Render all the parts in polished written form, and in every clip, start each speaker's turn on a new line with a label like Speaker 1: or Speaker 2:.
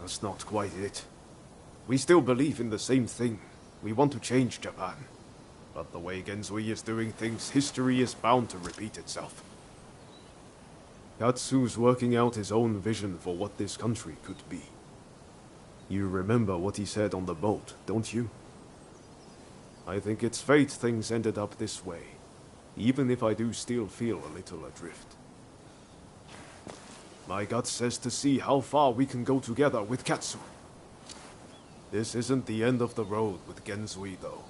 Speaker 1: That's not quite it. We still believe in the same thing. We want to change Japan. But the way Genzui is doing things, history is bound to repeat itself. Katsu's working out his own vision for what this country could be. You remember what he said on the boat, don't you? I think it's fate things ended up this way, even if I do still feel a little adrift. My gut says to see how far we can go together with Katsu. This isn't the end of the road with Genzui, though.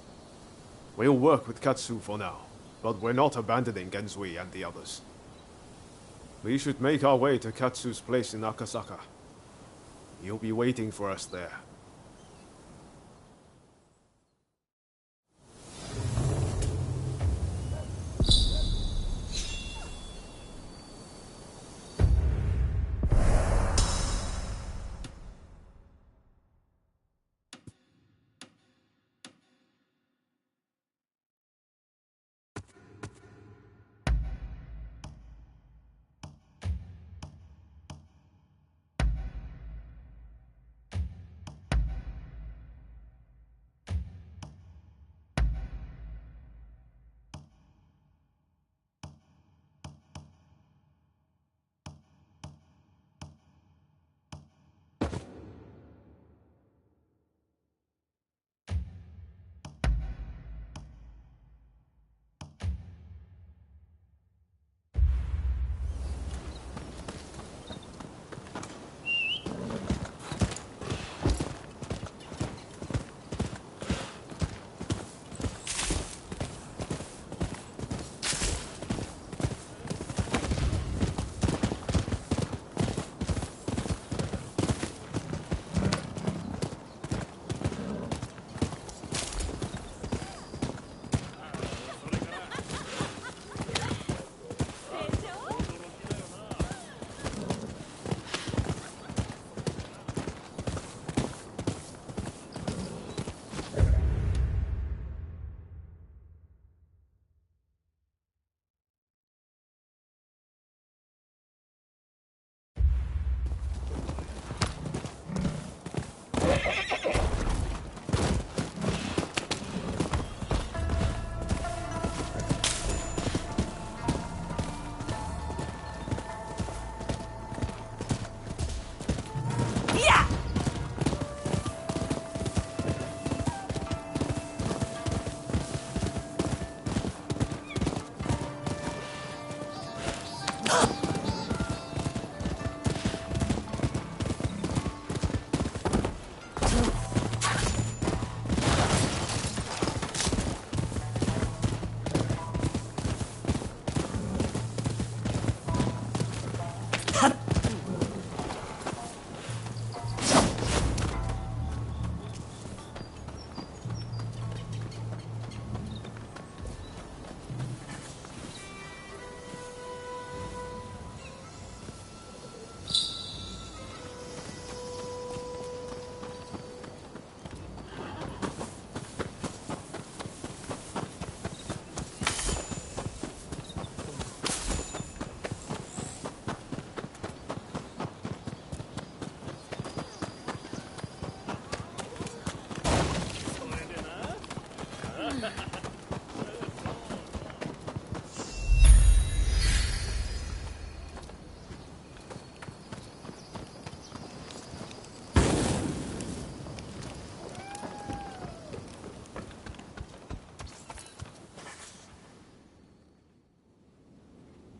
Speaker 1: We'll work with Katsu for now, but we're not abandoning Genzui and the others. We should make our way to Katsu's place in Akasaka. He'll be waiting for us there.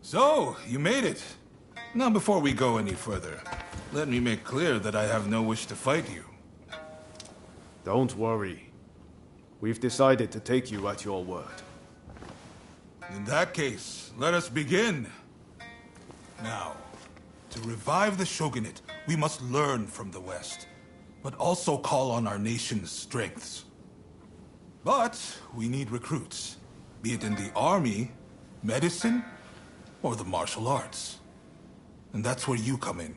Speaker 2: So, you made it. Now, before we go any further, let me make clear that I have no wish to fight you.
Speaker 1: Don't worry. We've decided to take you at your word.
Speaker 2: In that case, let us begin. Now, to revive the shogunate, we must learn from the West, but also call on our nation's strengths. But we need recruits, be it in the army, medicine, or the martial arts. And that's where you come in.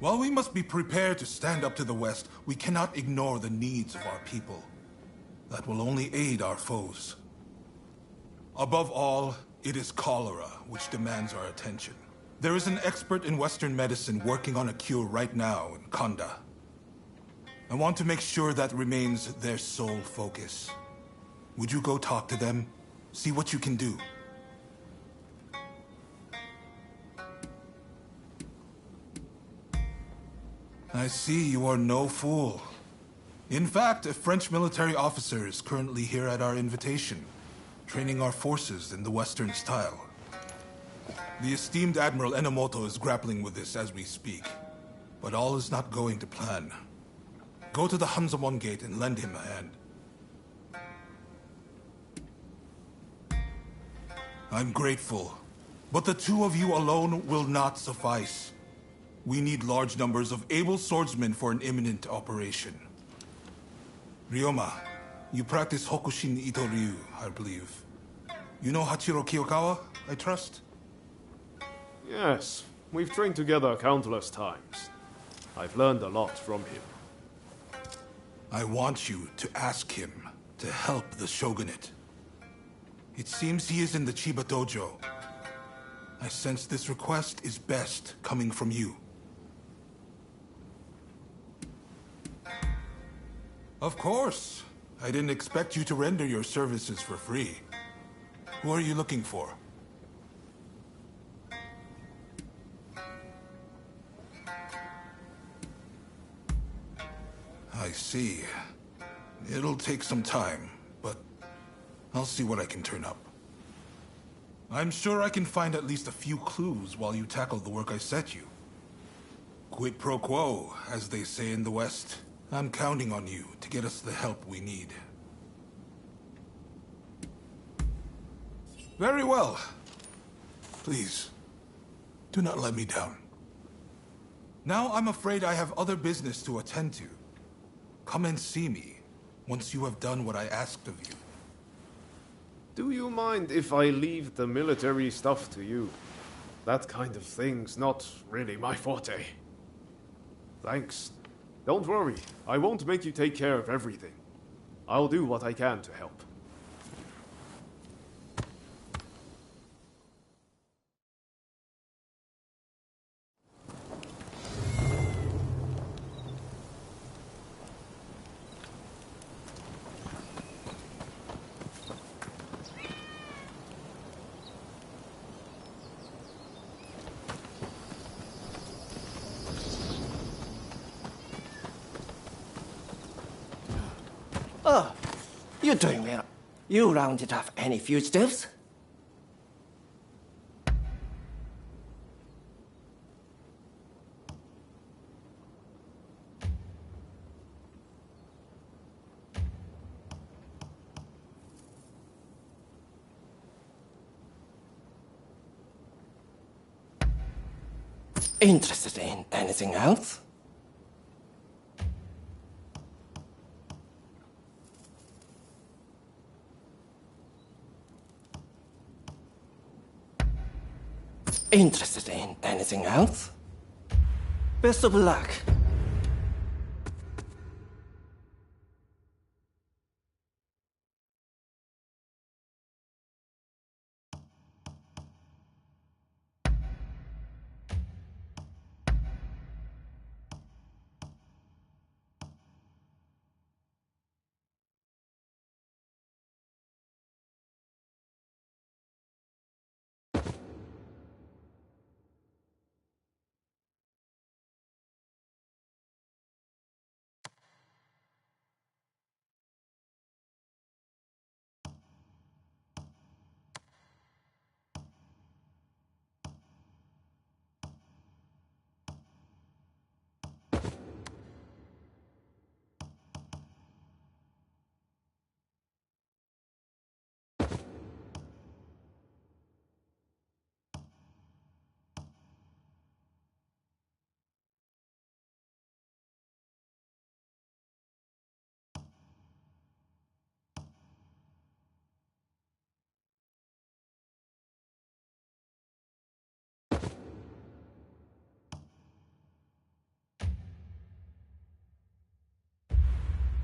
Speaker 2: While we must be prepared to stand up to the West, we cannot ignore the needs of our people. That will only aid our foes. Above all, it is cholera which demands our attention. There is an expert in Western medicine working on a cure right now in Kanda. I want to make sure that remains their sole focus. Would you go talk to them? See what you can do. I see you are no fool. In fact, a French military officer is currently here at our invitation, training our forces in the Western style. The esteemed Admiral Enomoto is grappling with this as we speak, but all is not going to plan. Go to the Hanzomon Gate and lend him a hand. I'm grateful, but the two of you alone will not suffice. We need large numbers of able swordsmen for an imminent operation. Ryoma, you practice Hokushin Ito Ryu, I believe. You know Hachiro Kiyokawa, I trust?
Speaker 1: Yes, we've trained together countless times. I've learned a lot from him.
Speaker 2: I want you to ask him to help the Shogunate. It seems he is in the Chiba Dojo. I sense this request is best coming from you. Of course. I didn't expect you to render your services for free. Who are you looking for? I see. It'll take some time, but I'll see what I can turn up. I'm sure I can find at least a few clues while you tackle the work I set you. Quid pro quo, as they say in the West. I'm counting on you to get us the help we need. Very well. Please, do not let me down. Now I'm afraid I have other business to attend to. Come and see me once you have done what I asked of you.
Speaker 1: Do you mind if I leave the military stuff to you? That kind of thing's not really my forte. Thanks. Don't worry, I won't make you take care of everything. I'll do what I can to help.
Speaker 3: Oh, you're doing well. You rounded off any fugitives? Interested in anything else? Interested in anything else? Best of luck.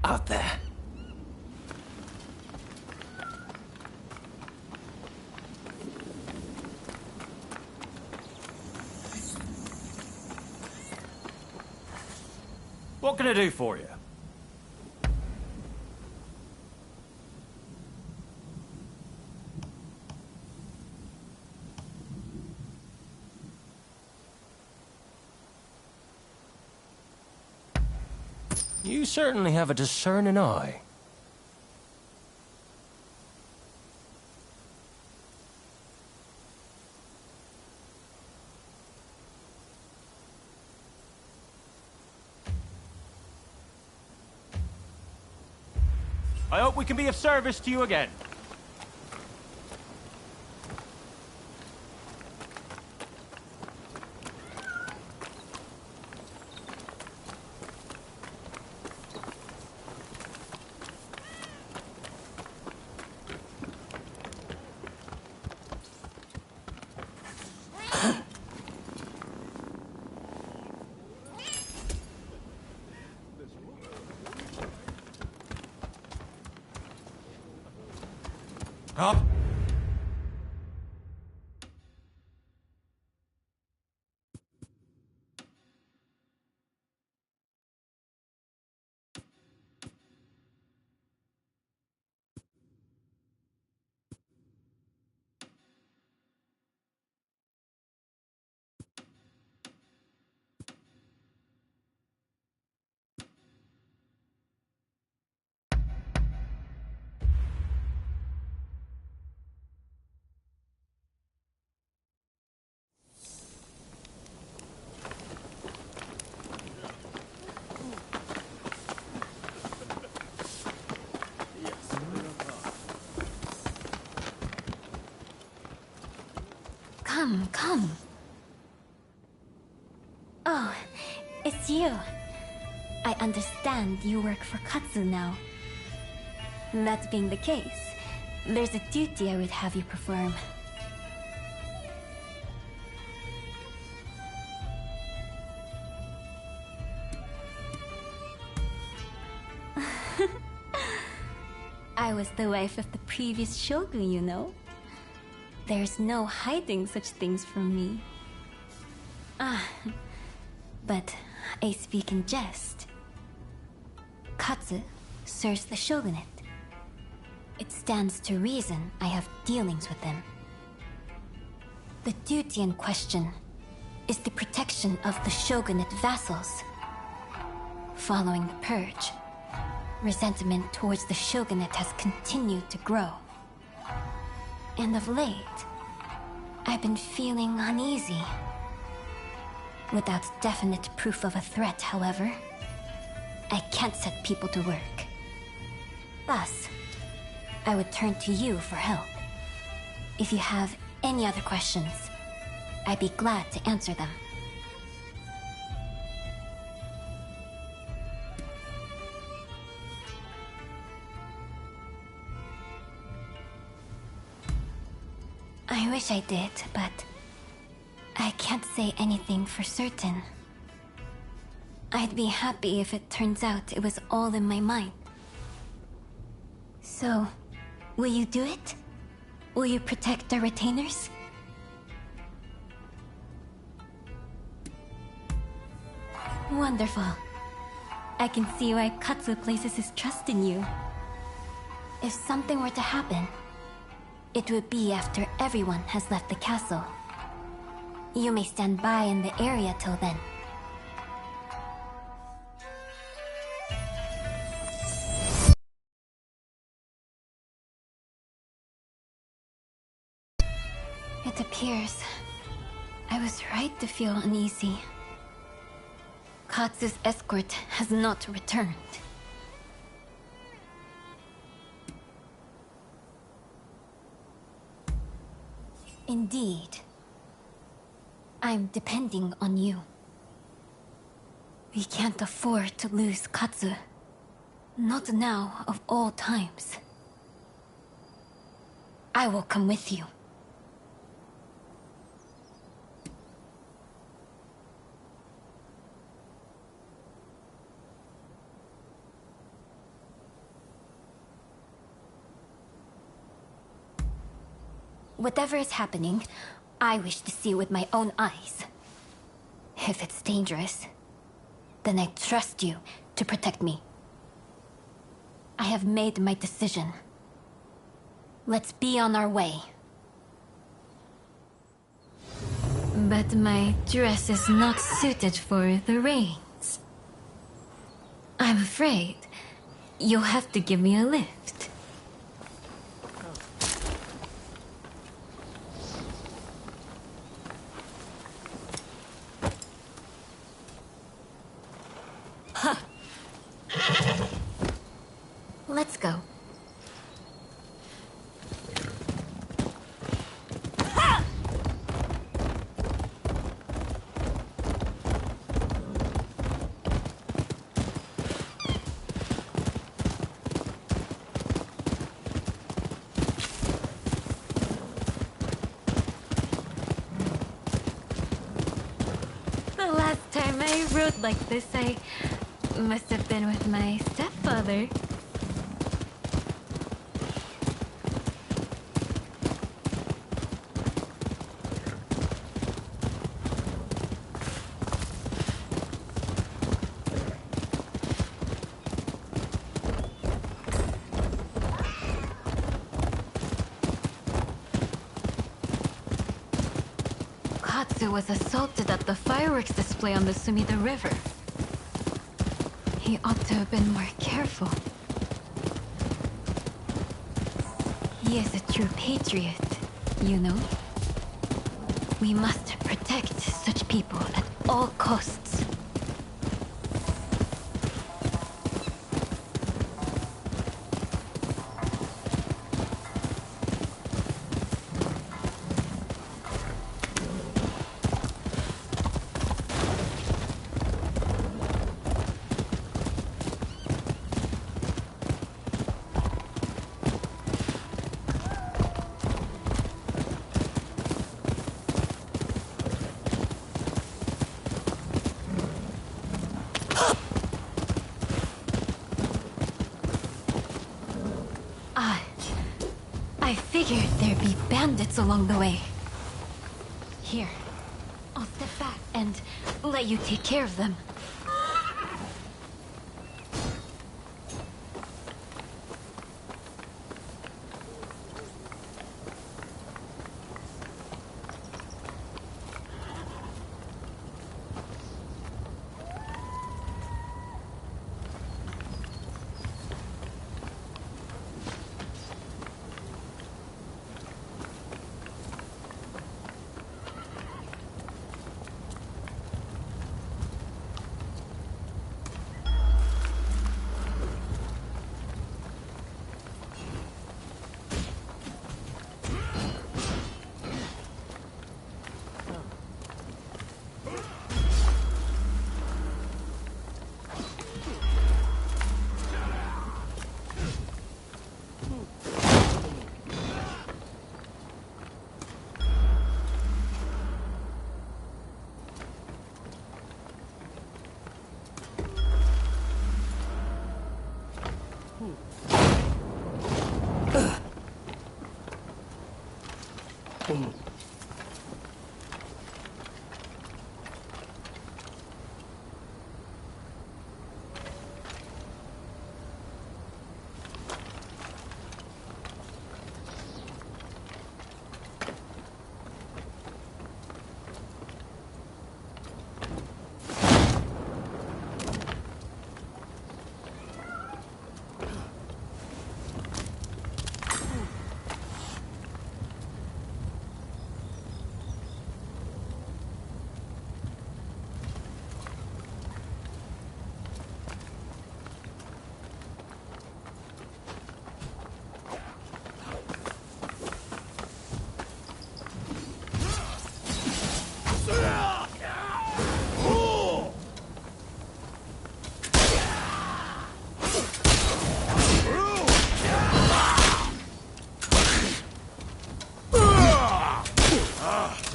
Speaker 3: out there.
Speaker 4: What can I do for you? You certainly have a discerning eye. I hope we can be of service to you again.
Speaker 2: Up.
Speaker 5: Come. Oh, it's you. I understand you work for Katsu now. That being the case, there's a duty I would have you perform. I was the wife of the previous shogun, you know. There's no hiding such things from me. But I speak in jest. Katsu serves the shogunate. It stands to reason I have dealings with them. The duty in question is the protection of the shogunate vassals. Following the purge, resentment towards the shogunate has continued to grow. And of late, I've been feeling uneasy. Without definite proof of a threat, however, I can't set people to work. Thus, I would turn to you for help. If you have any other questions, I'd be glad to answer them. I wish I did, but I can't say anything for certain. I'd be happy if it turns out it was all in my mind. So, will you do it? Will you protect our retainers? Wonderful. I can see why Katsu places his trust in you. If something were to happen, it would be after everyone has left the castle. You may stand by in the area till then. It appears I was right to feel uneasy. Katsu's escort has not returned. Indeed. I'm depending on you. We can't afford to lose Katsu. Not now, of all times. I will come with you. Whatever is happening, I wish to see with my own eyes. If it's dangerous, then I trust you to protect me. I have made my decision. Let's be on our way. But my dress is not suited for the rains. I'm afraid you'll have to give me a lift. Let's go. The last time I rode like this, I must have been with my stepfather. Katsu was assaulted at the fireworks display on the Sumida River. He ought to have been more careful. He is a true patriot, you know? We must protect such people at all costs. I figured there'd be bandits along the way. Here, I'll step back and let you take care of them.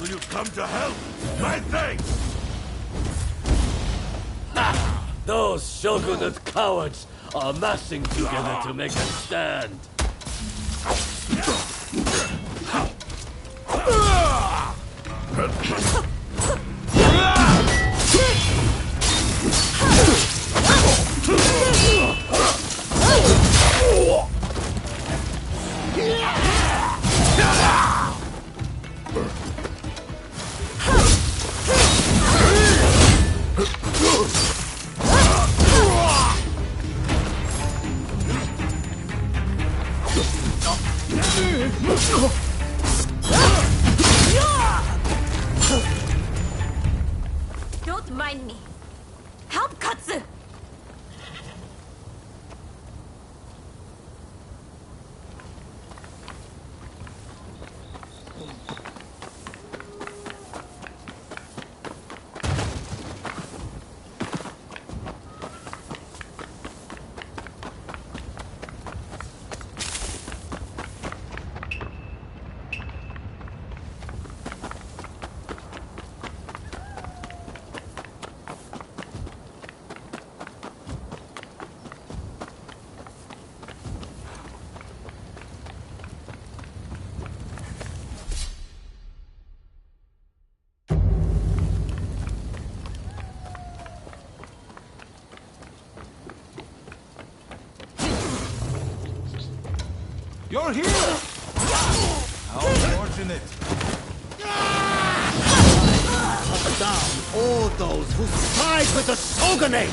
Speaker 6: Will you come to help? My thanks!
Speaker 7: Those Shogunate cowards are massing together to make a stand.
Speaker 5: Don't mind me. Help Katsu!
Speaker 2: You're here! How fortunate.
Speaker 6: Cut down all those who side with the Shogunate!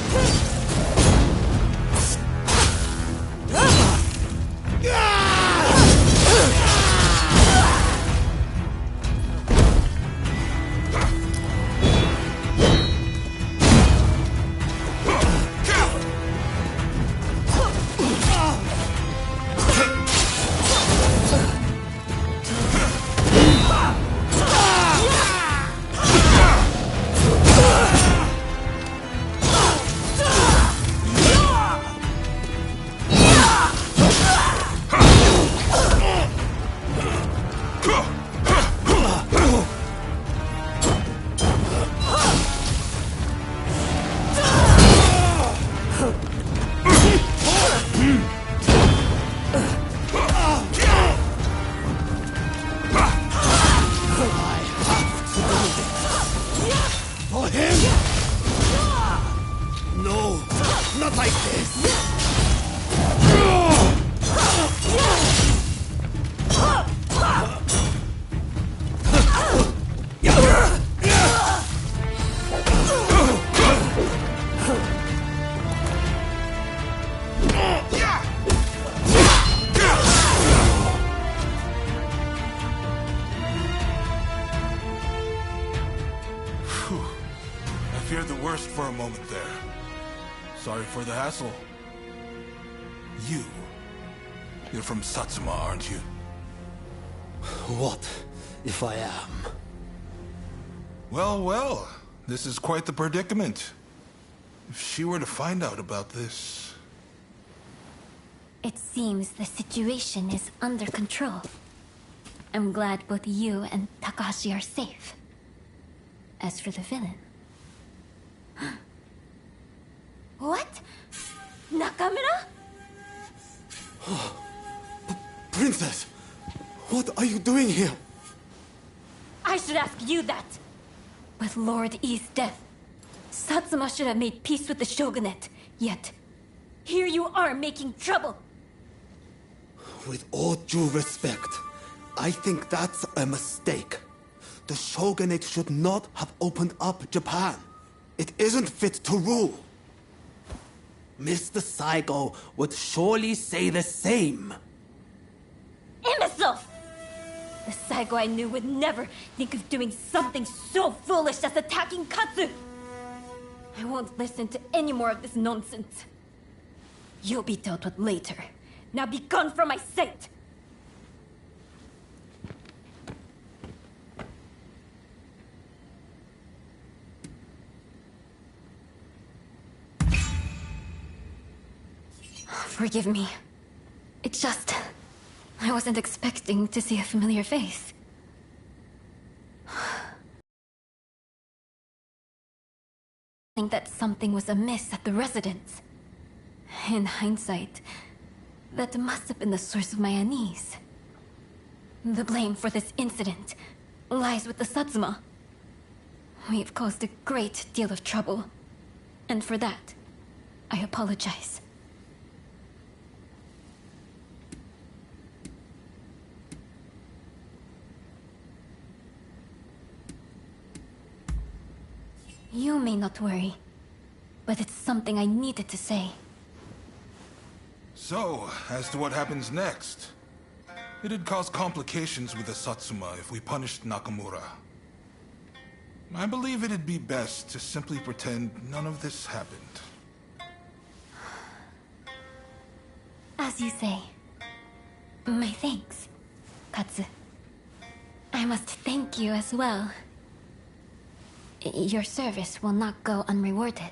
Speaker 2: I feared the worst for a moment there. Sorry for the hassle. You're from Satsuma, aren't you?
Speaker 6: What if I am?
Speaker 2: Well, well, this is quite the predicament. If she were to find out about this...
Speaker 5: It seems the situation is under control. I'm glad both you and Takahashi are safe. As for the villain... What? Nakamura?
Speaker 3: Princess, what are you doing here?
Speaker 5: I should ask you that. With Lord E's death, Satsuma should have made peace with the shogunate. Yet, here you are making trouble.
Speaker 3: With all due respect, I think that's a mistake. The shogunate should not have opened up Japan. It isn't fit to rule. Mr. Saigo would surely say the same.
Speaker 5: Imbecile! The Saigo I knew would never think of doing something so foolish as attacking Katsu! I won't listen to any more of this nonsense. You'll be dealt with later. Now be gone from my sight! Forgive me. It's just... I wasn't expecting to see a familiar face. I think that something was amiss at the residence. In hindsight, that must have been the source of my unease. The blame for this incident lies with the Satsuma. We have caused a great deal of trouble, and for that, I apologize. You may not worry, but it's something I needed to say.
Speaker 2: So, as to what happens next. It'd cause complications with the Satsuma if we punished Nakamura. I believe it'd be best to simply pretend none of this happened.
Speaker 5: As you say. My thanks, Katsu. I must thank you as well. Your service will not go unrewarded.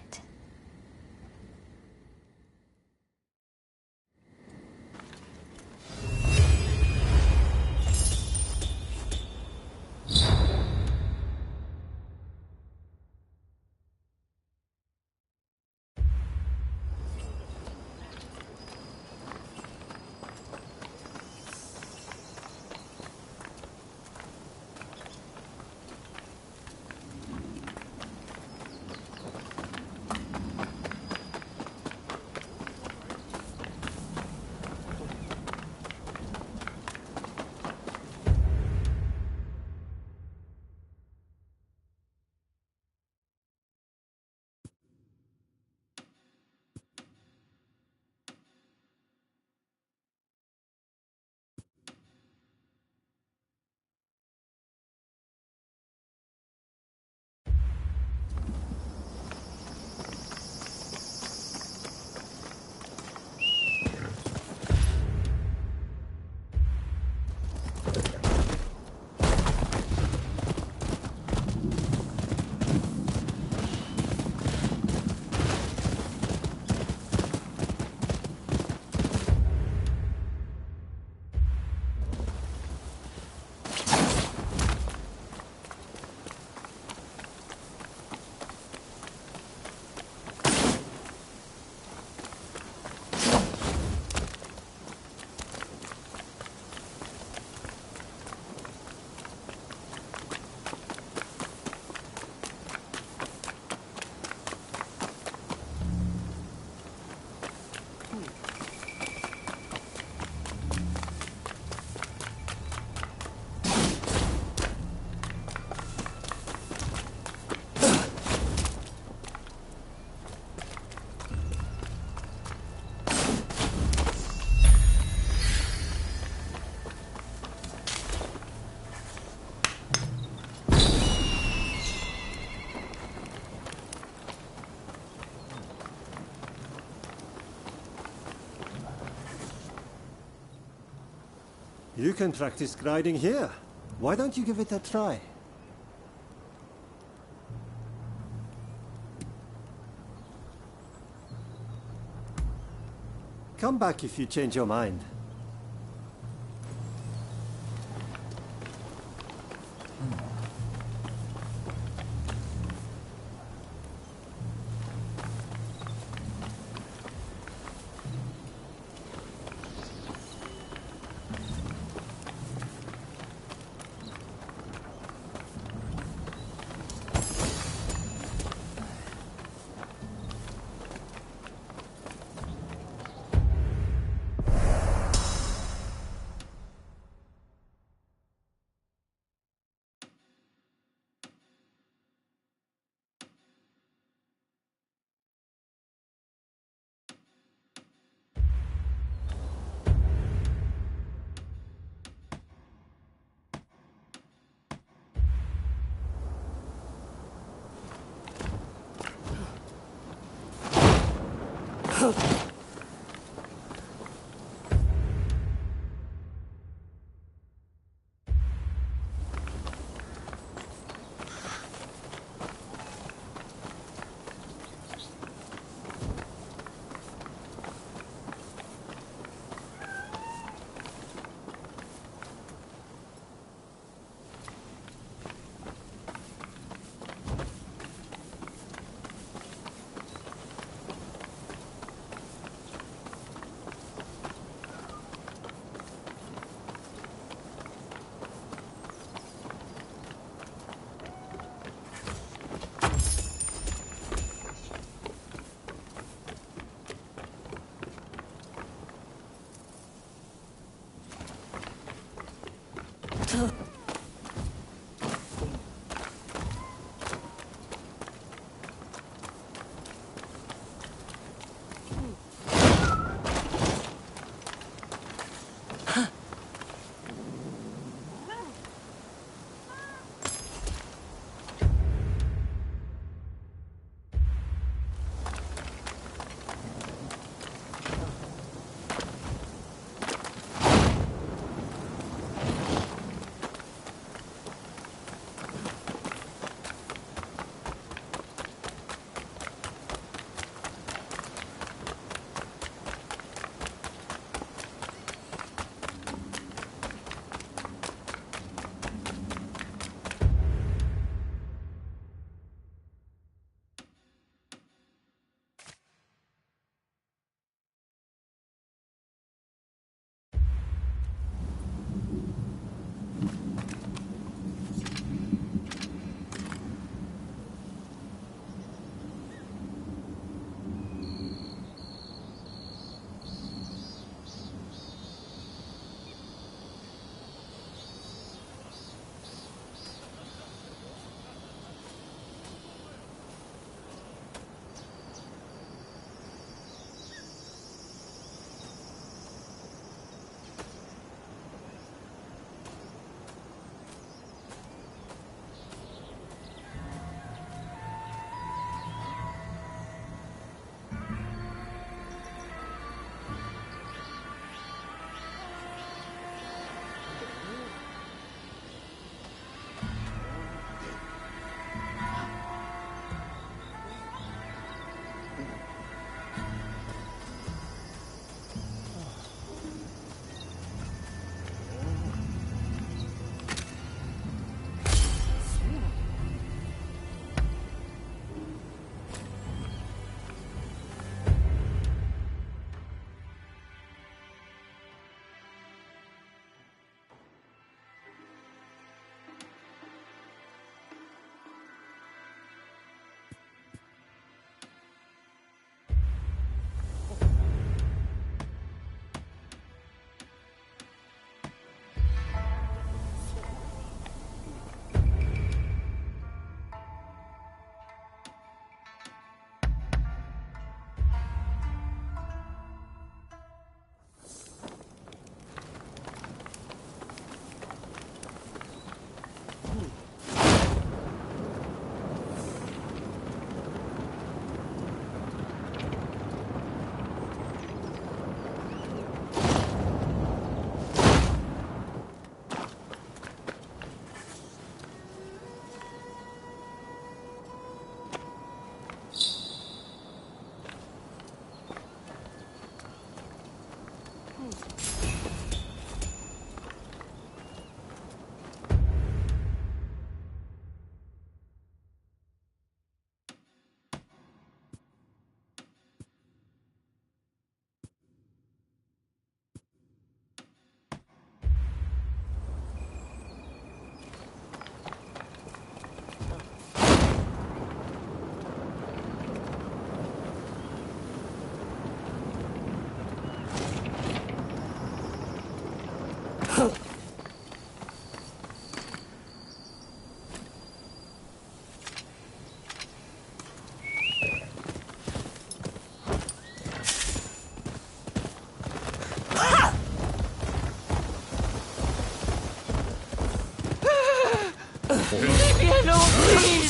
Speaker 8: You can practice gliding here. Why don't you give it a try? Come back if you change your mind.
Speaker 9: Leave me alone, please!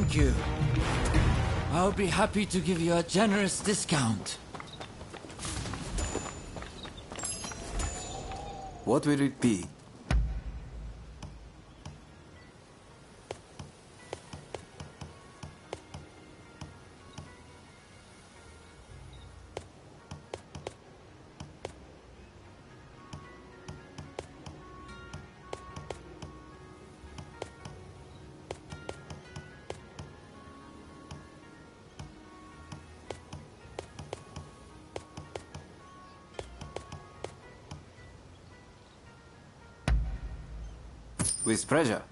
Speaker 9: Thank you. I'll be happy to give you a generous discount.
Speaker 10: What will it be? With pleasure.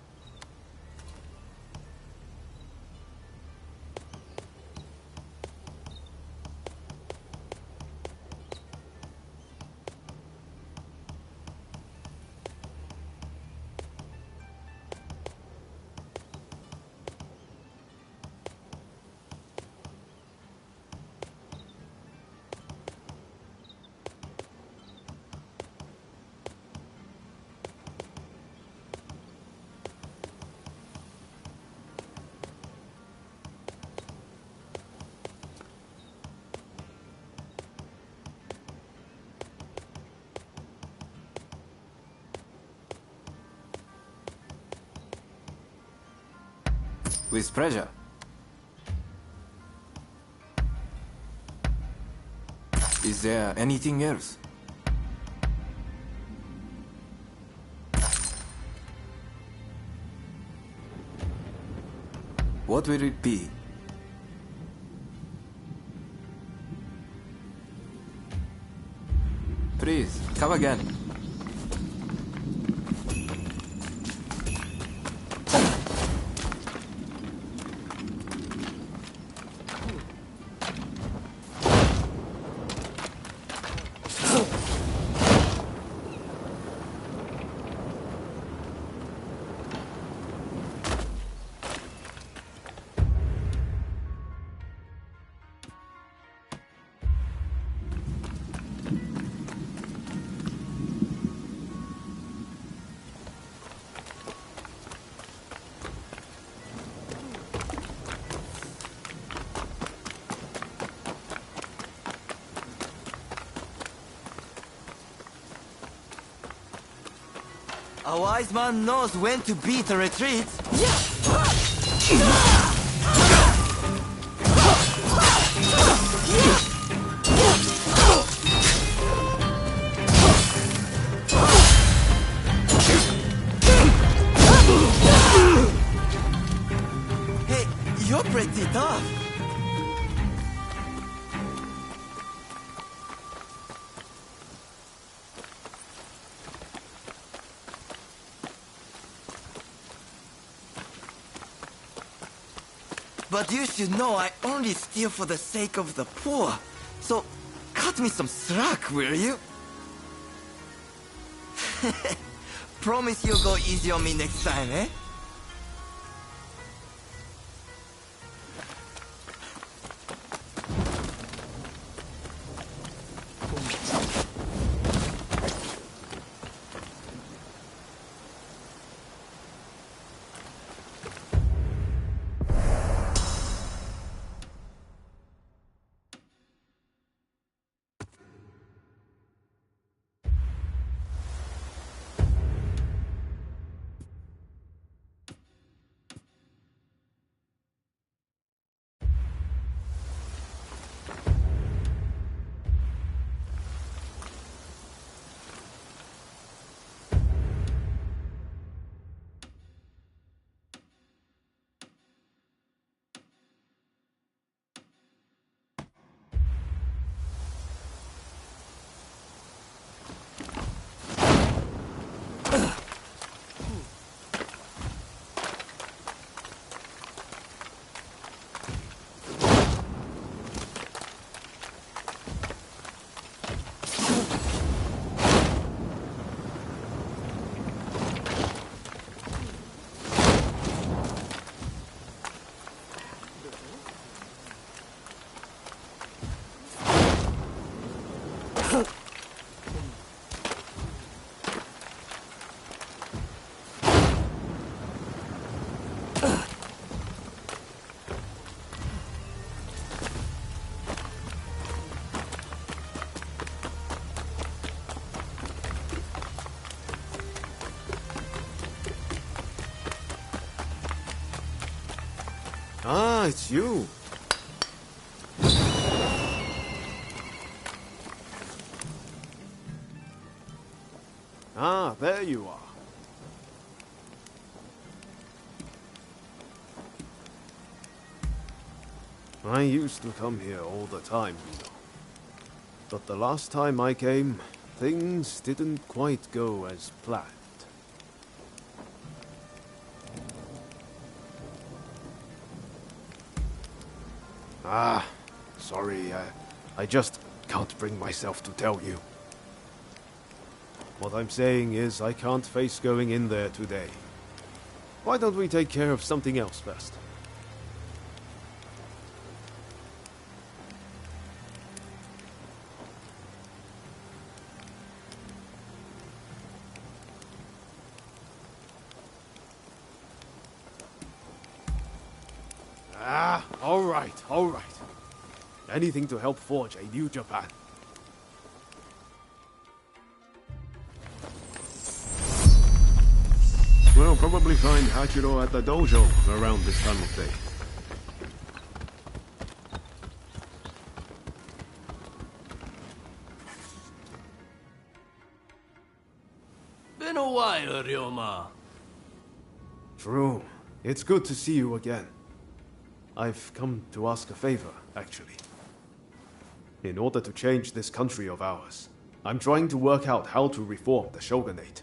Speaker 10: With pleasure. Is there anything else? What will it be? Please, come again.
Speaker 6: A wise man knows when to beat a retreat. Hey, you're pretty tough. But you should know I only steal for the sake of the poor. So, cut me some slack, will you? Promise you'll go easy on me next time, eh?
Speaker 1: Ah, it's you. Ah, there you are. I used to come here all the time, you know. But the last time I came, things didn't quite go as planned. Ah, sorry, I just can't bring myself to tell you. What I'm saying is I can't face going in there today. Why don't we take care of something else first? Ah, all right. Anything to help forge a new Japan. We'll probably find Hachiro at the dojo around this time of day.
Speaker 7: Been a while, Ryoma.
Speaker 1: True. It's good to see you again. I've come to ask a favor, actually. In order to change this country of ours, I'm trying to work out how to reform the shogunate.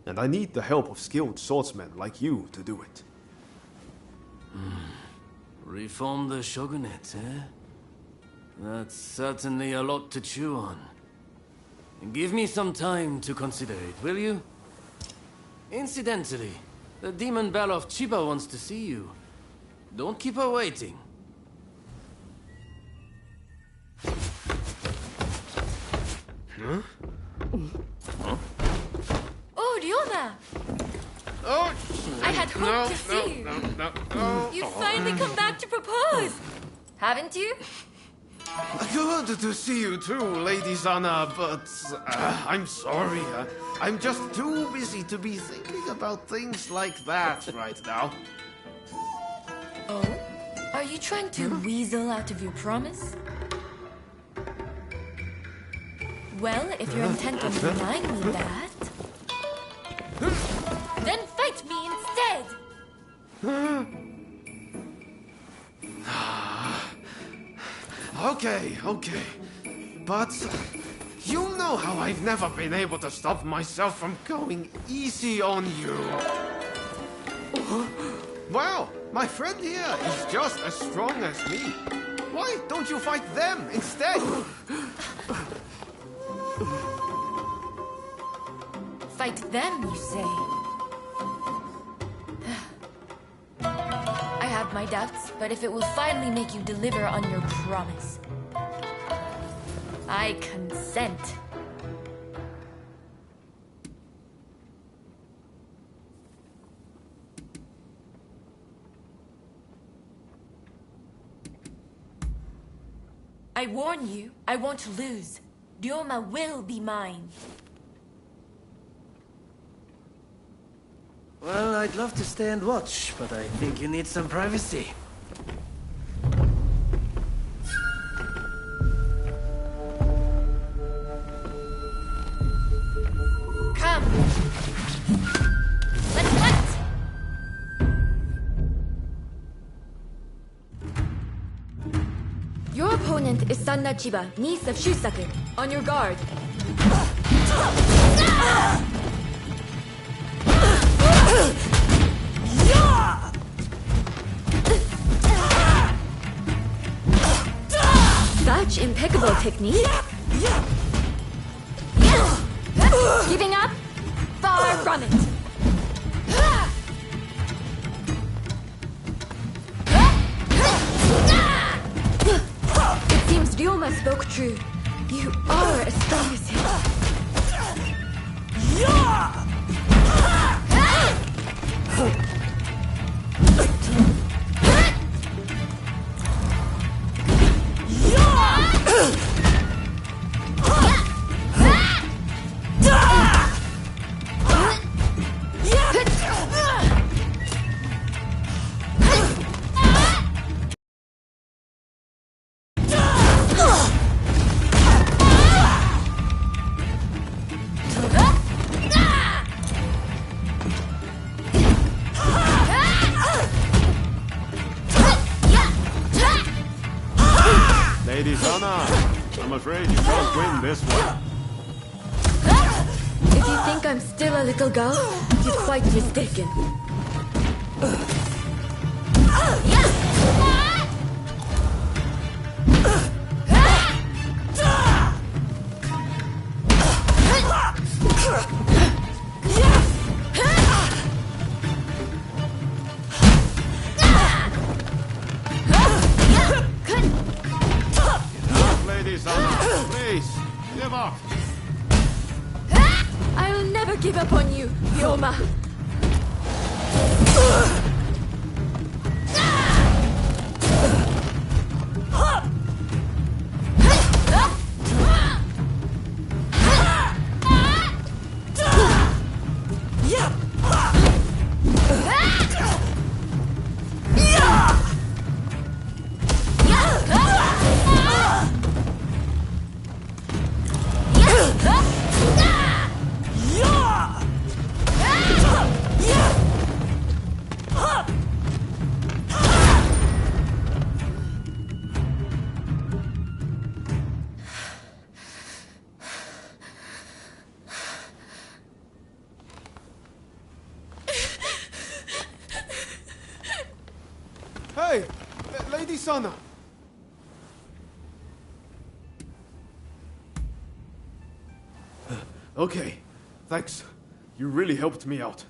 Speaker 1: And I need the help of skilled swordsmen like you to do it.
Speaker 7: Reform the shogunate, eh? That's certainly a lot to chew on. Give me some time to consider it, will you? Incidentally, the demon belle of Chiba wants to see you. Don't keep her waiting.
Speaker 1: Huh?
Speaker 11: Oh, Ryoma!
Speaker 1: Oh!
Speaker 11: I had hoped to see you.
Speaker 1: No.
Speaker 11: You've finally come back to propose! Haven't you?
Speaker 1: Good to see you too, Lady Sana, but I'm sorry. I'm just too busy to be thinking about things like that right now.
Speaker 11: Oh? Are you trying to weasel out of your promise? Well, if you're intent on denying me that, then fight me instead!
Speaker 1: Okay. But you know how I've never been able to stop myself from going easy on you. Well, my friend here is just as strong as me. Why don't you fight them instead?
Speaker 11: Fight them, you say? I have my doubts, but if it will finally make you deliver on your promise, I consent. I warn you, I won't lose. Ryoma will be mine.
Speaker 7: Well, I'd love to stay and watch, but I think you need some privacy.
Speaker 11: Come! Let's hunt! Your opponent is Sanna Chiba, niece of Shusaku. On your guard. Such impeccable technique. Giving up? Far from it. It seems Ryoma spoke true. You are as strong as him.
Speaker 1: Lady Sana, I'm afraid you can't win this one.
Speaker 11: If you think I'm still a little girl, you're quite mistaken.
Speaker 1: Lady Sana, please, give up.
Speaker 11: I'll never give up on you, Ryoma.
Speaker 1: Hey, Lady Sana. Okay, thanks. You really helped me out.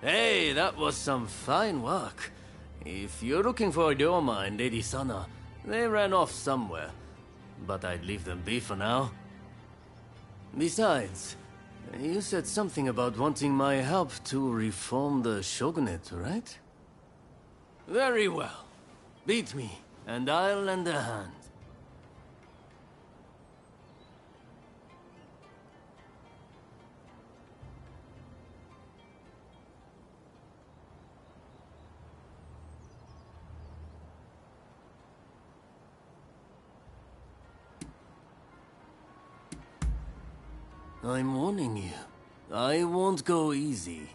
Speaker 7: Hey, that was some fine work. If you're looking for Ryoma and Lady Sana, they ran off somewhere. But I'd leave them be for now. Besides, you said something about wanting my help to reform the shogunate, right? Very well. Beat me, and I'll lend a hand. I'm warning you. I won't go easy.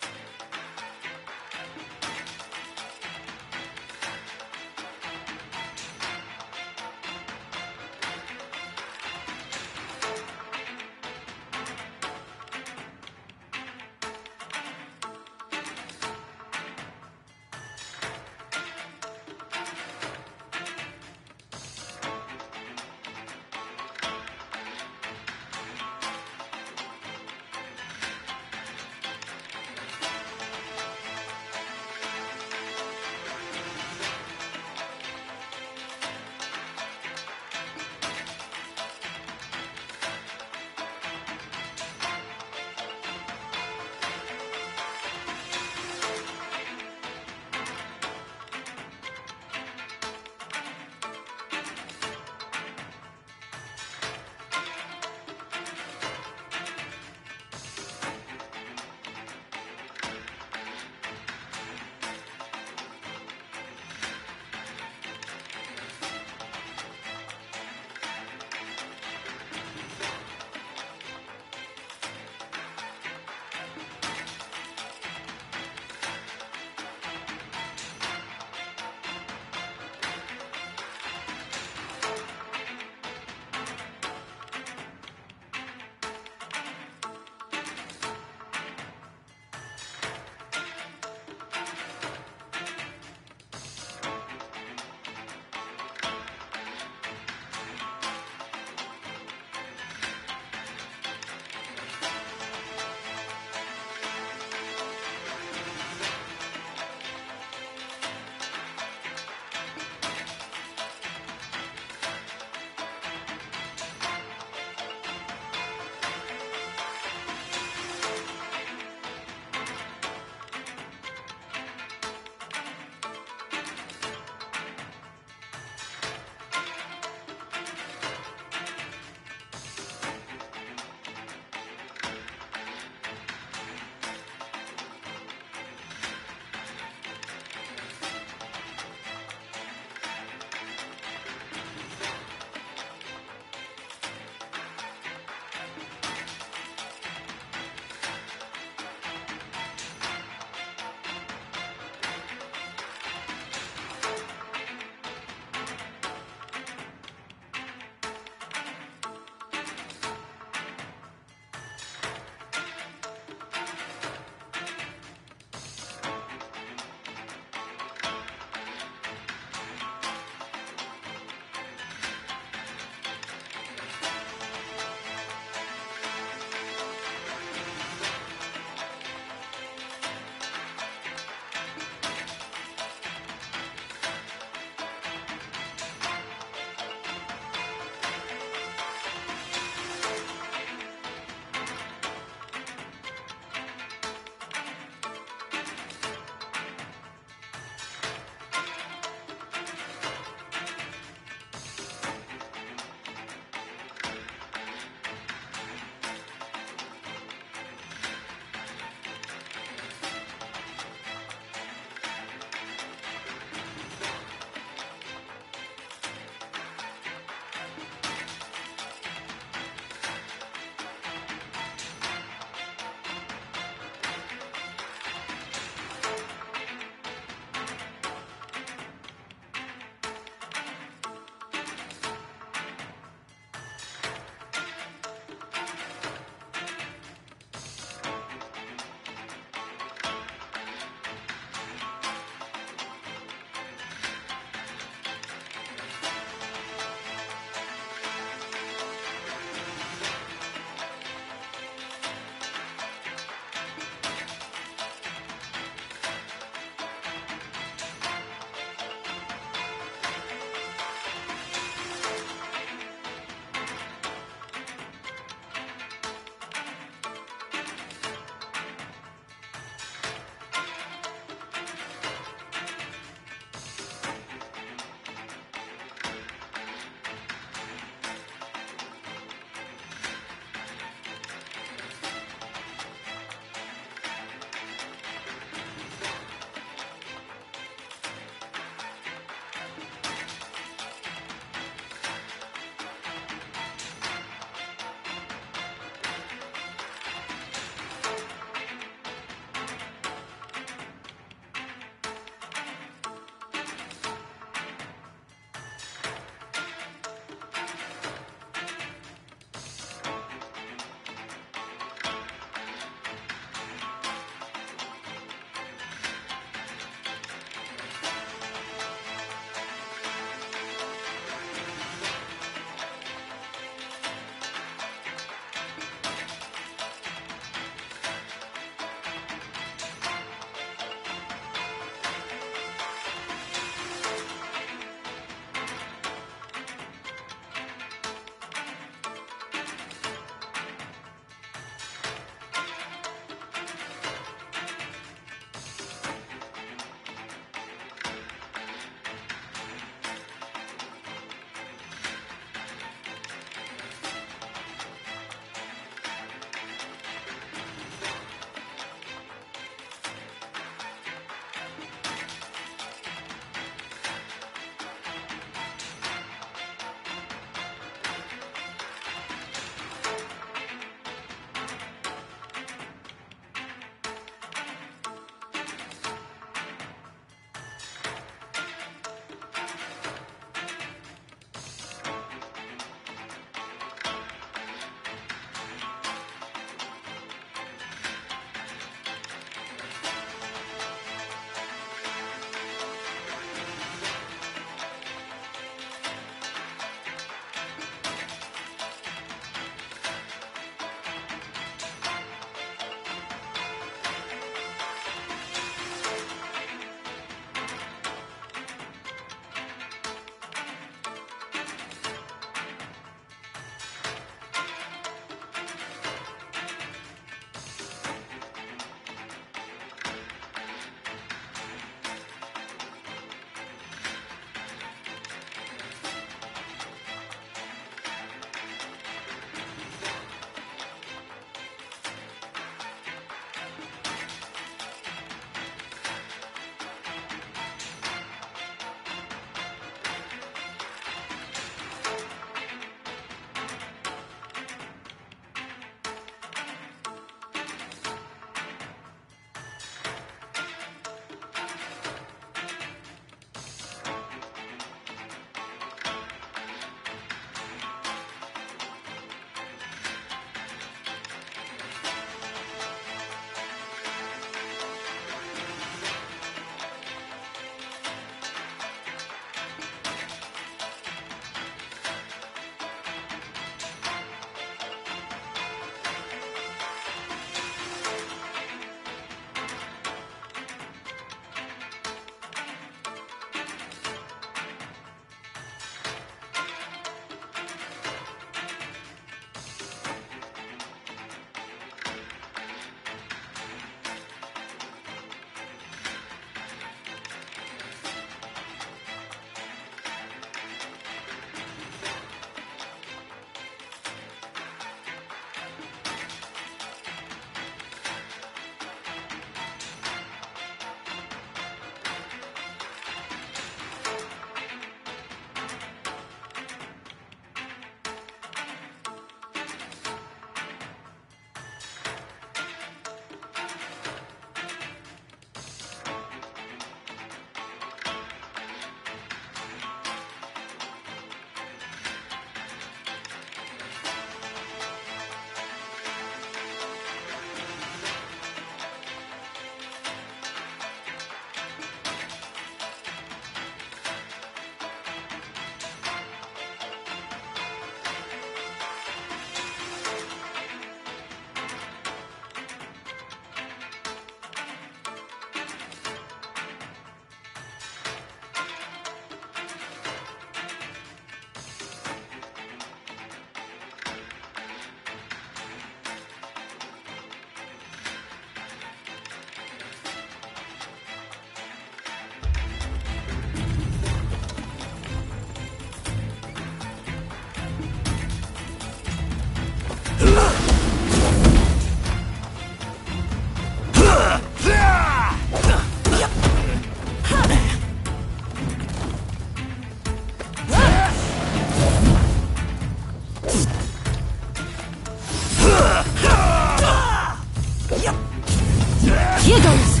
Speaker 11: Here goes!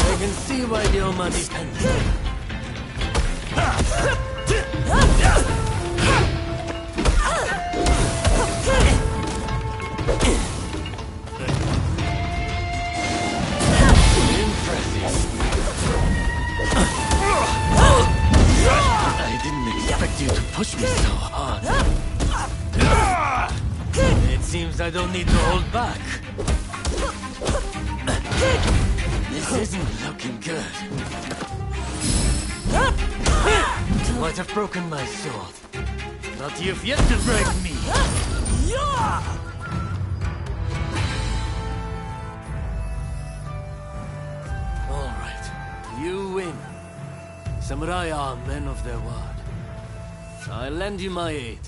Speaker 7: I can see why Ryoma depends on you. I didn't expect you to push me so hard. It seems I don't need to hold back. This isn't looking good. Might have broken my sword. But you've yet to break me. All right, you win. Samurai are men of their word. I'll lend you my aid.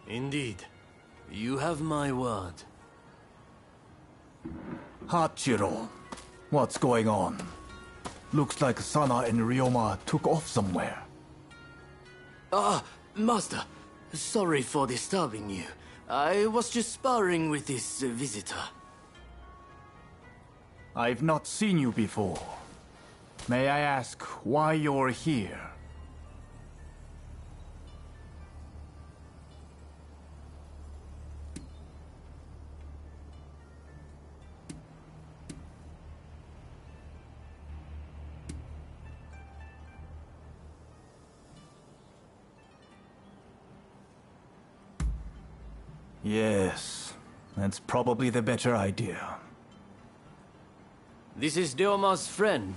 Speaker 7: Indeed. You have my word.
Speaker 12: Hachiro, what's going on? Looks like Sana and Ryoma took off somewhere.
Speaker 7: Master. Sorry for disturbing you. I was just sparring with this visitor.
Speaker 12: I've not seen you before. May I ask why you're here? Yes, that's probably the better idea.
Speaker 7: This is Ryoma's friend.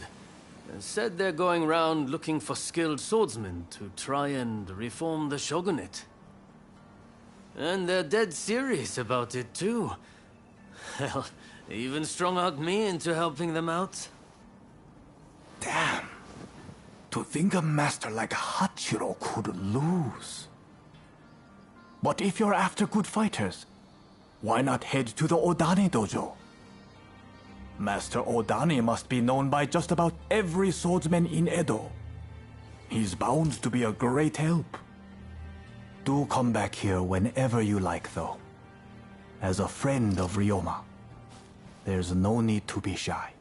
Speaker 7: Said they're going round looking for skilled swordsmen to try and reform the shogunate. And they're dead serious about it too. Hell, they even strung out me into helping them out.
Speaker 12: Damn. To think a master like Hachiro could lose. But if you're after good fighters, why not head to the Odani dojo? Master Odani must be known by just about every swordsman in Edo. He's bound to be a great help. Do come back here whenever you like, though. As a friend of Ryoma, there's no need to be shy.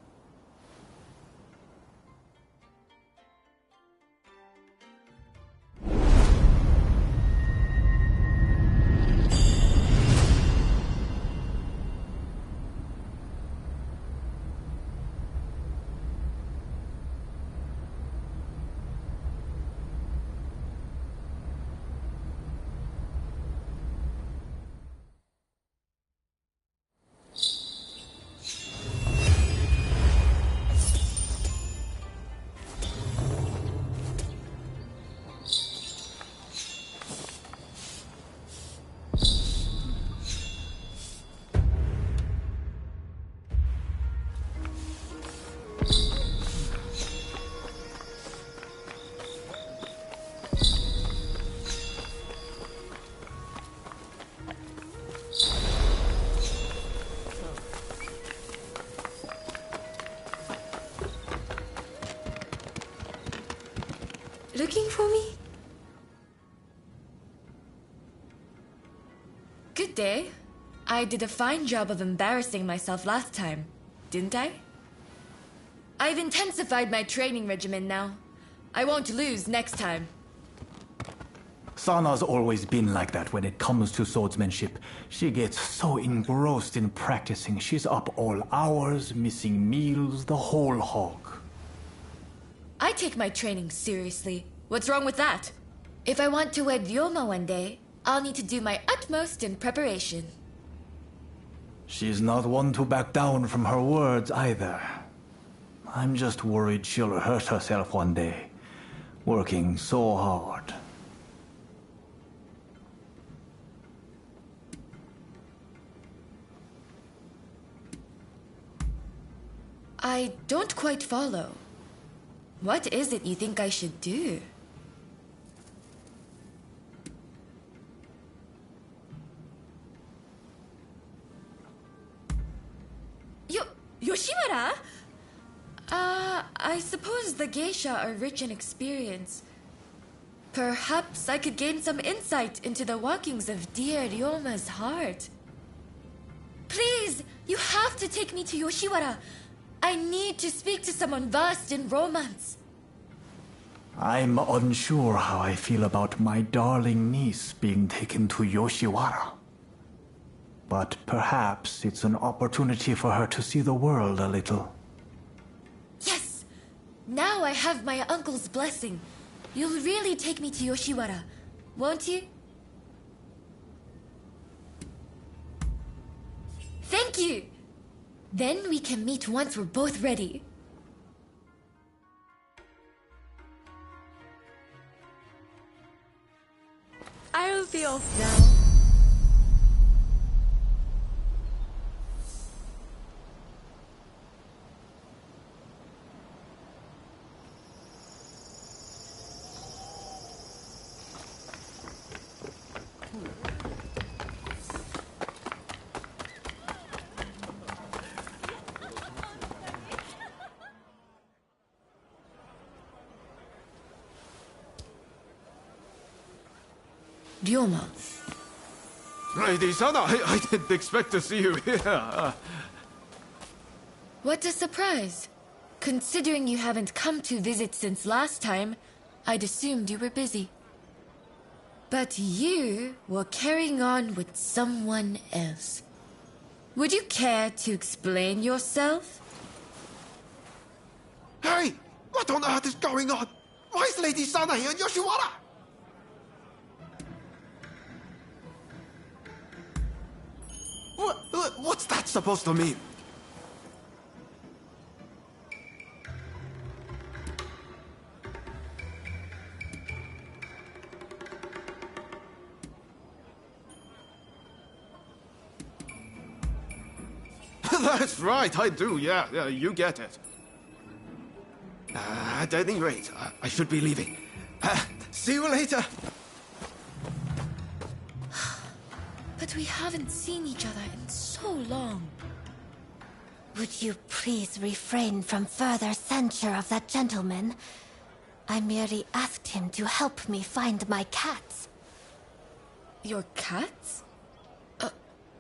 Speaker 11: Looking for me? Good day. I did a fine job of embarrassing myself last time, didn't I? I've intensified my training regimen now. I won't lose next time.
Speaker 12: Sana's always been like that when it comes to swordsmanship. She gets so engrossed in practicing, she's up all hours, missing meals, the whole hog.
Speaker 11: I take my training seriously. What's wrong with that? If I want to wed Ryoma one day, I'll need to do my utmost in preparation.
Speaker 12: She's not one to back down from her words either. I'm just worried she'll hurt herself one day, working so hard.
Speaker 11: I don't quite follow. What is it you think I should do? Yoshimura? I suppose the geisha are rich in experience. Perhaps I could gain some insight into the workings of dear Ryoma's heart. Please, you have to take me to Yoshiwara. I need to speak to someone versed in romance.
Speaker 12: I'm unsure how I feel about my darling niece being taken to Yoshiwara. But perhaps it's an opportunity for her to see the world a little.
Speaker 11: Yes! Now I have my uncle's blessing. You'll really take me to Yoshiwara, won't you? Thank you! Then we can meet once we're both ready.
Speaker 13: I'll be off now.
Speaker 11: Ryoma.
Speaker 1: Lady Sana, I didn't expect to see you here.
Speaker 11: What a surprise. Considering you haven't come to visit since last time, I'd assumed you were busy. But you were carrying on with someone else. Would you care to explain yourself?
Speaker 1: Hey! What on earth is going on? Why is Lady Sana here in Yoshiwara? What's that supposed to mean? That's right, I do, yeah, you get it. At any rate, I should be leaving. See you later.
Speaker 11: But we haven't seen each other in so long.
Speaker 5: Would you please refrain from further censure of that gentleman? I merely asked him to help me find my cats.
Speaker 11: Your cats?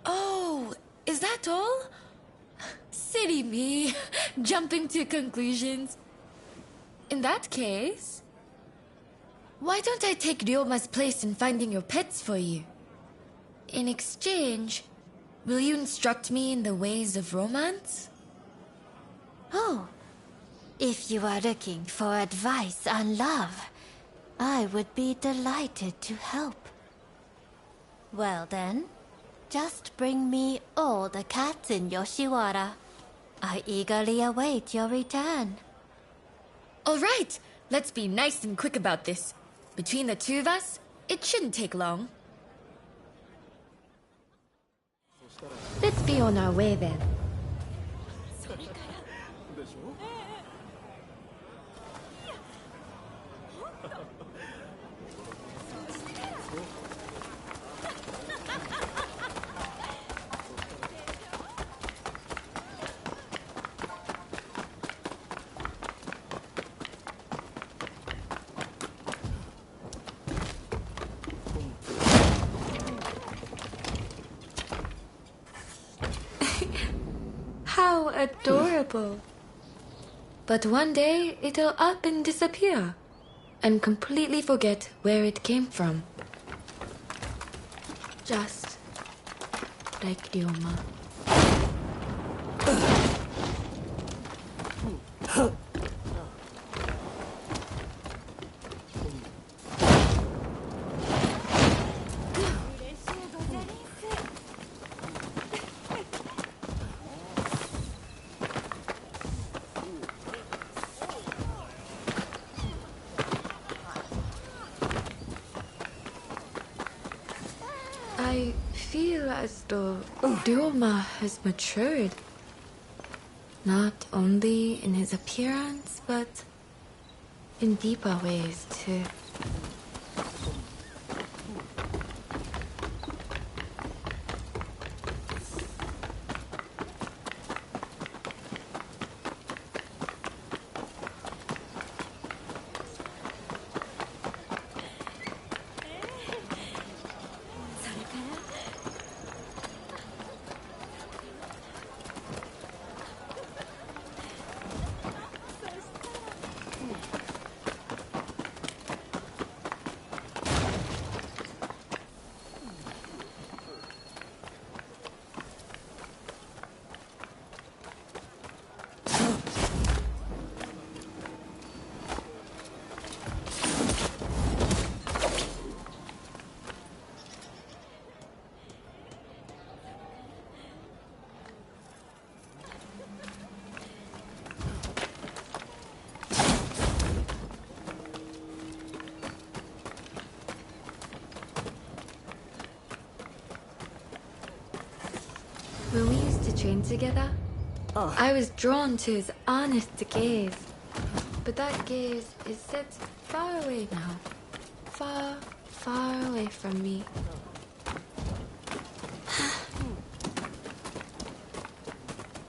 Speaker 11: Oh, is that all? Silly me, jumping to conclusions. In that case, why don't I take Ryoma's place in finding your pets for you? In exchange, will you instruct me in the ways of romance?
Speaker 5: Oh, if you are looking for advice on love, I would be delighted to help. Well then, just bring me all the cats in Yoshiwara. I eagerly await your return.
Speaker 11: All right, let's be nice and quick about this. Between the two of us, it shouldn't take long.
Speaker 13: Let's be on our way then. How adorable.
Speaker 11: But one day, it'll up and disappear, and completely forget where it came from. Just like Ryoma. I feel as though Ryoma has matured. Not only in his appearance, but in deeper ways too.
Speaker 13: trained together, I was drawn to his honest gaze. But that gaze is set far away now. Far, far away from me.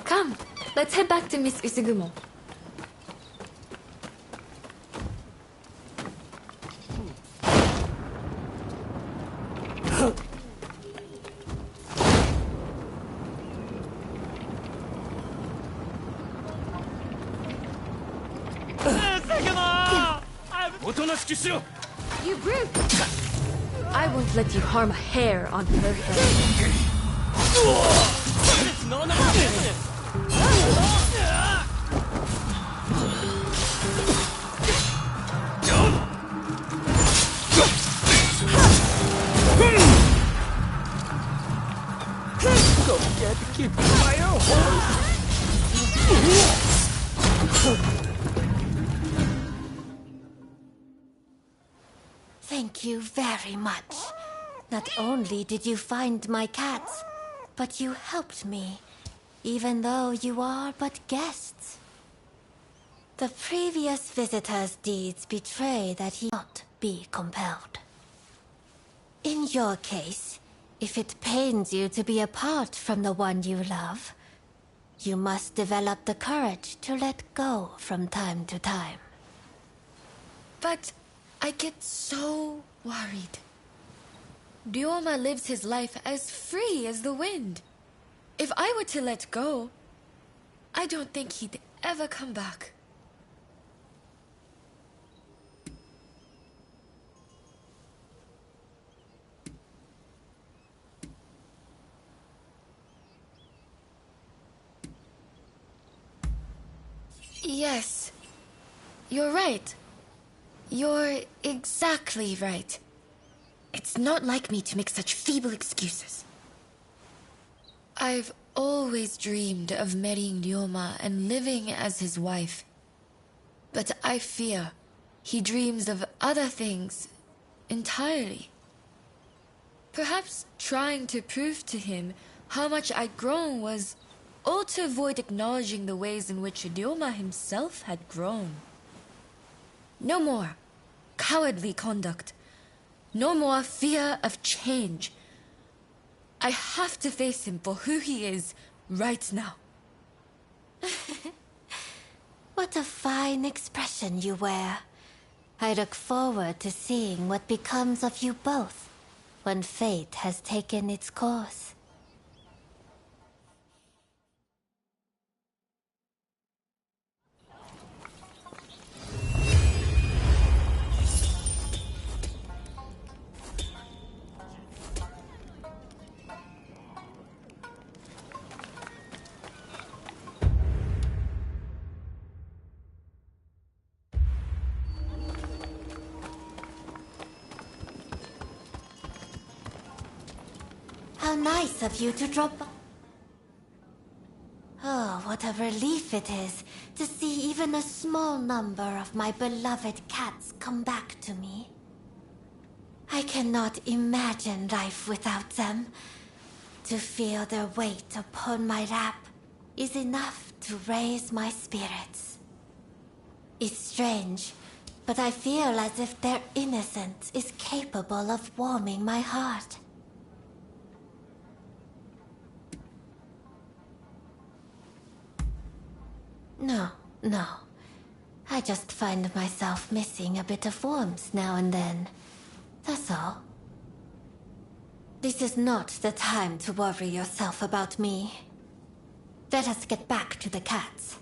Speaker 13: Come, let's head back to Miss Usugumo. You brute! I won't let you harm a hair on her head.
Speaker 7: It's none of our business!
Speaker 9: Go get keep fire horse!
Speaker 5: Thank you very much. Not only did you find my cats, but you helped me, even though you are but guests. The previous visitor's deeds betray that he not be compelled. In your case, if it pains you to be apart from the one you love, you must develop the courage to let go from time to time.
Speaker 11: But I get so worried. Ryoma lives his life as free as the wind. If I were to let go, I don't think he'd ever come back. Yes, you're right. You're exactly right. It's not like me to make such feeble excuses. I've always dreamed of marrying Ryoma and living as his wife. But I fear he dreams of other things entirely. Perhaps trying to prove to him how much I'd grown was all to avoid acknowledging the ways in which Ryoma himself had grown. No more cowardly conduct. No more fear of change. I have to face him for who he is right now.
Speaker 5: What a fine expression you wear. I look forward to seeing what becomes of you both when fate has taken its course. How nice of you to drop by. Oh, what a relief it is to see even a small number of my beloved cats come back to me. I cannot imagine life without them. To feel their weight upon my lap is enough to raise my spirits. It's strange, but I feel as if their innocence is capable of warming my heart. No. I just find myself missing a bit of warmth now and then. That's all. This is not the time to worry yourself about me. Let us get back to the cats.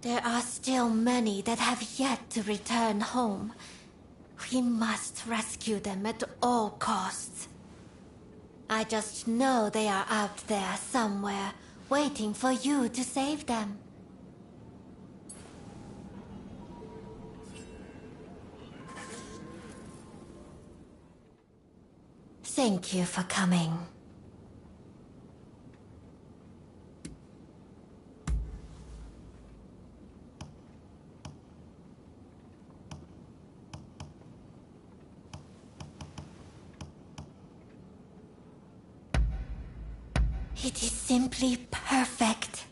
Speaker 5: There are still many that have yet to return home. We must rescue them at all costs. I just know they are out there somewhere, waiting for you to save them. Thank you for coming. It is simply perfect.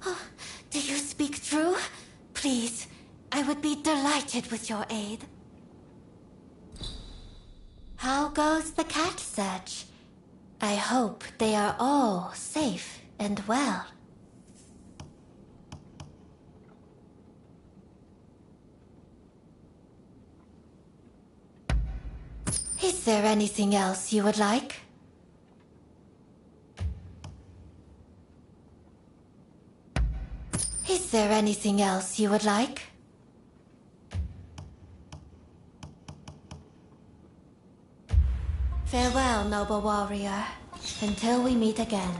Speaker 5: Oh, do you speak true? Please, I would be delighted with your aid. How goes the cat search? I hope they are all safe and well. Is there anything else you would like? Is there anything else you would like? Farewell, noble warrior. Until we meet again.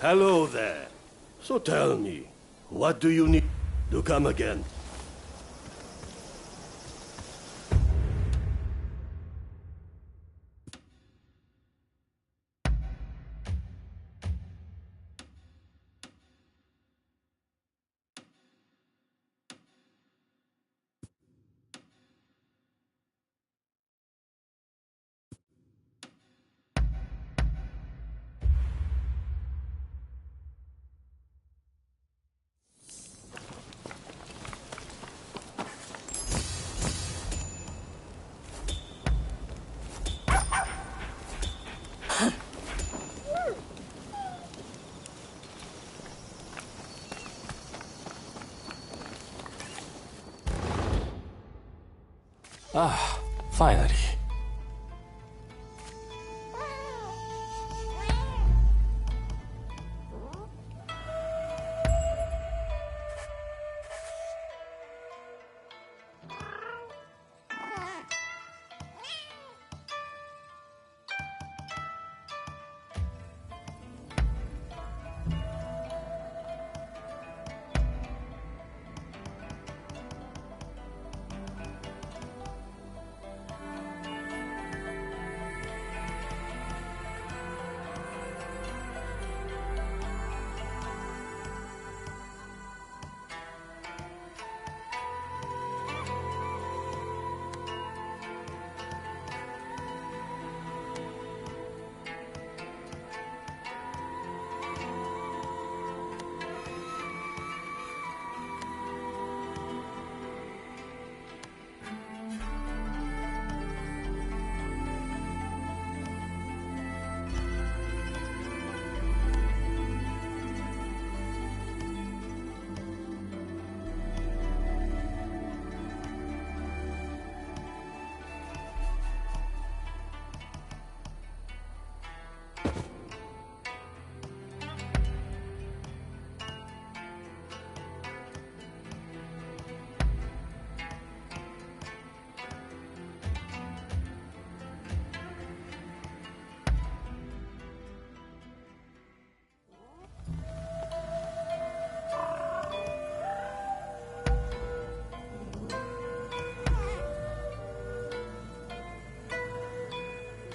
Speaker 14: Hello there. So tell me, what do you need to come again?
Speaker 15: Ah, finally.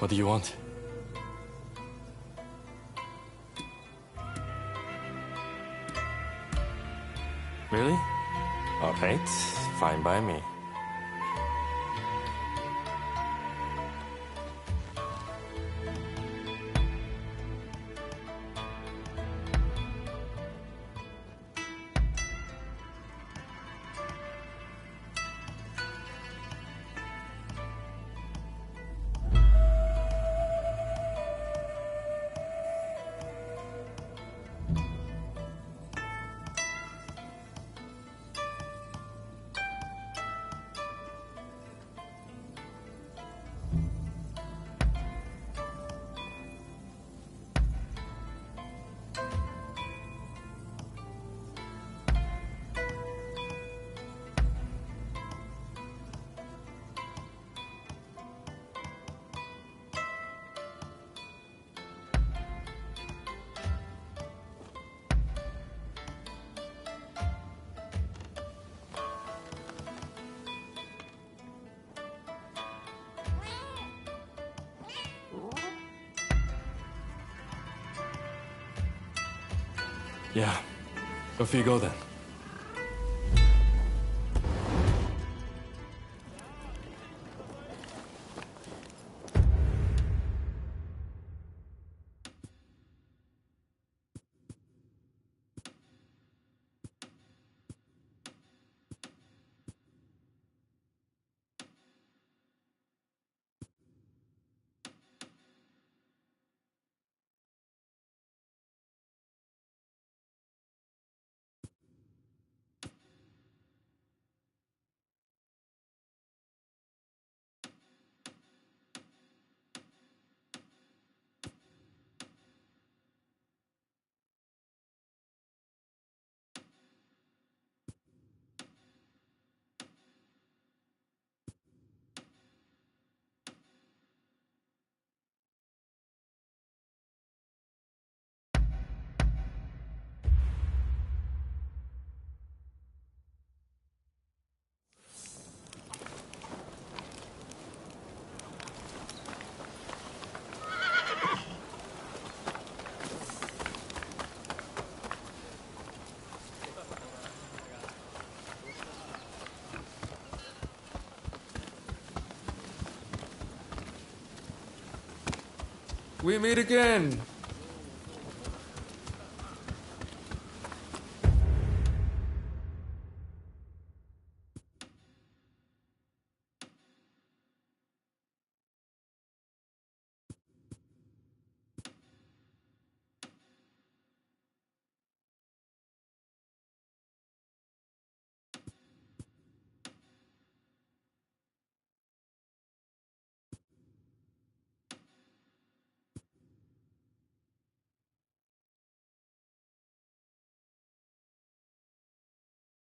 Speaker 15: What do you want? Really? Alright, fine by me. Yeah. Off you go then.
Speaker 16: We meet again.